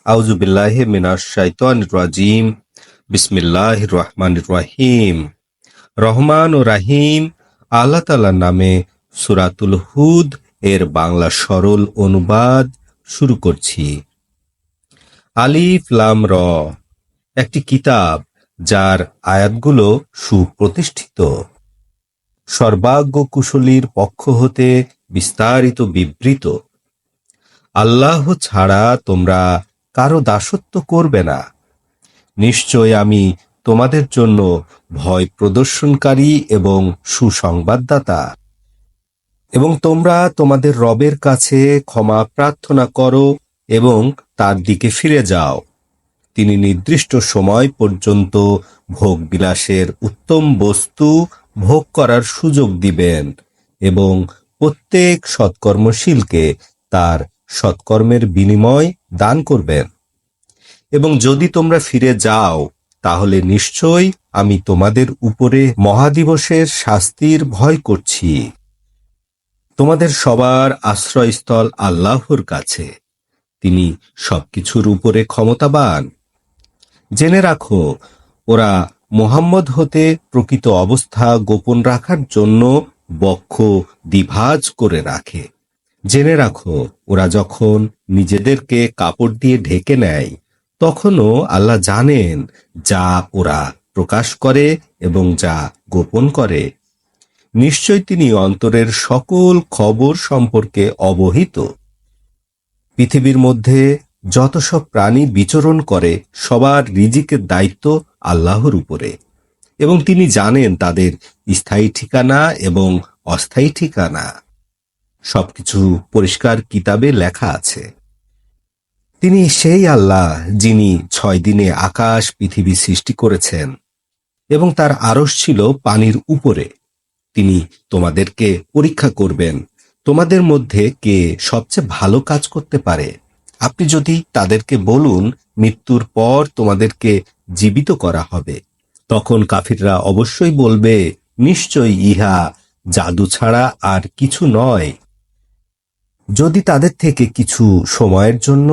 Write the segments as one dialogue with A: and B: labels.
A: আউযু বিল্লাহি মিনাশ শাইতানির রাজিম। বিসমিল্লাহির রহমানির রহিম। রহমান ও রাহিম আল্লাহ তাআলার নামে সূরাতুল হুদ এর বাংলা সরল অনুবাদ শুরু করছি। আলিফ লাম র, একটি কিতাব যার আয়াতগুলো সুপ্রতিষ্ঠিত, সর্বাজ্ঞ কুশলীর পক্ষ হতে বিস্তারিত বিবৃত। আল্লাহ ছাড়া তোমরা কারো দাসত্ব করবে না। নিশ্চয় আমি তোমাদের জন্য ভয় প্রদর্শনকারী এবং সুসংবাদদাতা। এবং তোমরা তোমাদের রবের কাছে ক্ষমা প্রার্থনা করো এবং তার দিকে ফিরে যাও। তিনি নির্দিষ্ট সময় পর্যন্ত ভোগ বিলাসের উত্তম বস্তু ভোগ করার সুযোগ দিবেন এবং প্রত্যেক সৎকর্মশীলকে তার সৎকর্মের বিনিময় দান করবেন। এবং যদি তোমরা ফিরে যাও তাহলে নিশ্চয় আমি তোমাদের উপরে মহাদিবসের শাস্তির ভয় করছি। তোমাদের সবার আশ্রয়স্থল আল্লাহর কাছে, তিনি সবকিছুর উপরে ক্ষমতাবান। জেনে রাখো, ওরা মুহাম্মদ হতে প্রকৃত অবস্থা গোপন রাখার জন্য বক্ষ দ্বিভাজ করে রাখে। জেনে রাখো, ওরা যখন নিজেদেরকে কাপড় দিয়ে ঢেকে নেয় তখনও আল্লাহ জানেন যা ওরা প্রকাশ করে এবং যা গোপন করে। নিশ্চয় তিনি অন্তরের সকল খবর সম্পর্কে অবহিত। পৃথিবীর মধ্যে যত সব প্রাণী বিচরণ করে সবার রিজিকের দায়িত্ব আল্লাহর উপরে, এবং তিনি জানেন তাদের স্থায়ী ঠিকানা এবং অস্থায়ী ঠিকানা। সবকিছু পরিষ্কার কিতাবে লেখা আছে। তিনি সেই আল্লাহ যিনি 6 দিনে আকাশ পৃথিবী সৃষ্টি করেছেন এবং তার আরশ ছিল পানির উপরে। তিনি তোমাদেরকে পরীক্ষা করবেন তোমাদের মধ্যে কে সবচেয়ে ভালো কাজ করতে পারে। আপনি যদি তাদেরকে বলুন মৃত্যুর পর তোমাদেরকে জীবিত করা হবে, তখন কাফিররা অবশ্যই বলবে, নিশ্চয়ই ইহা জাদু ছাড়া আর কিছু নয়। যদি তাদের থেকে কিছু সময়ের জন্য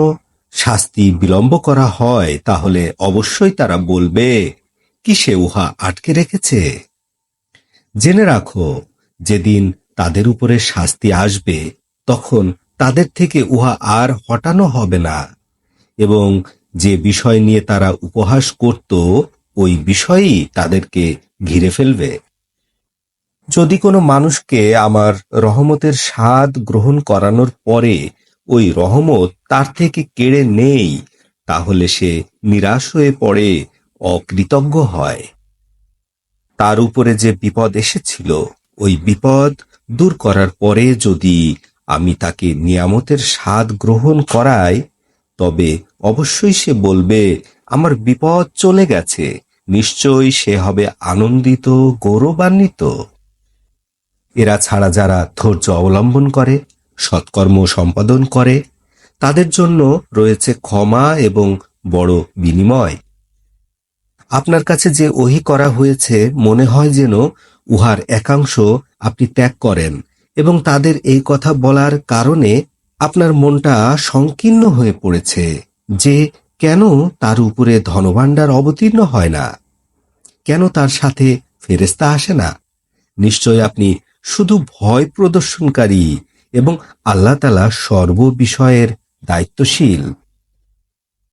A: শাস্তি বিলম্ব করা হয় তাহলে অবশ্যই তারা বলবে, কিসে উহা আটকে রেখেছে। জেনে রাখো, যেদিন তাদের উপরে শাস্তি আসবে তখন তাদের থেকে উহা আর হটানো হবে না, এবং যে বিষয় নিয়ে তারা উপহাস করত ওই বিষয়ই তাদেরকে ঘিরে ফেলবে। যদি কোনো মানুষকে আমার রহমতের স্বাদ গ্রহণ করানোর পরে ওই রহমত তার থেকে কেড়ে নেই, তাহলে সে নিরাশ হয়ে পড়ে, অকৃতজ্ঞ হয়। তার উপরে যে বিপদ এসেছিল ওই বিপদ দূর করার পরে যদি আমি তাকে নিয়ামতের স্বাদ গ্রহণ করাই, তবে অবশ্যই সে বলবে, আমার বিপদ চলে গেছে। নিশ্চয়ই সে হবে আনন্দিত, গৌরবান্বিত। এরা ছাড়া যারা ধৈর্য অবলম্বন করে, সৎকর্ম সম্পাদন করে, তাদের জন্য রয়েছে ক্ষমা এবং বড় বিনিময়। আপনার কাছে যে ওহী করা হয়েছে মনে হয় যেন উহার একাংশ আপনি ত্যাগ করেন, এবং তাদের এই কথা বলার কারণে আপনার মনটা সংকীর্ণ হয়ে পড়েছে যে কেন তার উপরে ধনভাণ্ডার অবতীর্ণ হয় না, কেন তার সাথে ফেরেশতা আসে না। নিশ্চয় আপনি শুধু ভয় প্রদর্শনকারী এবং আল্লাহ তাআলা সর্ববিষয়ের দায়িত্বশীল।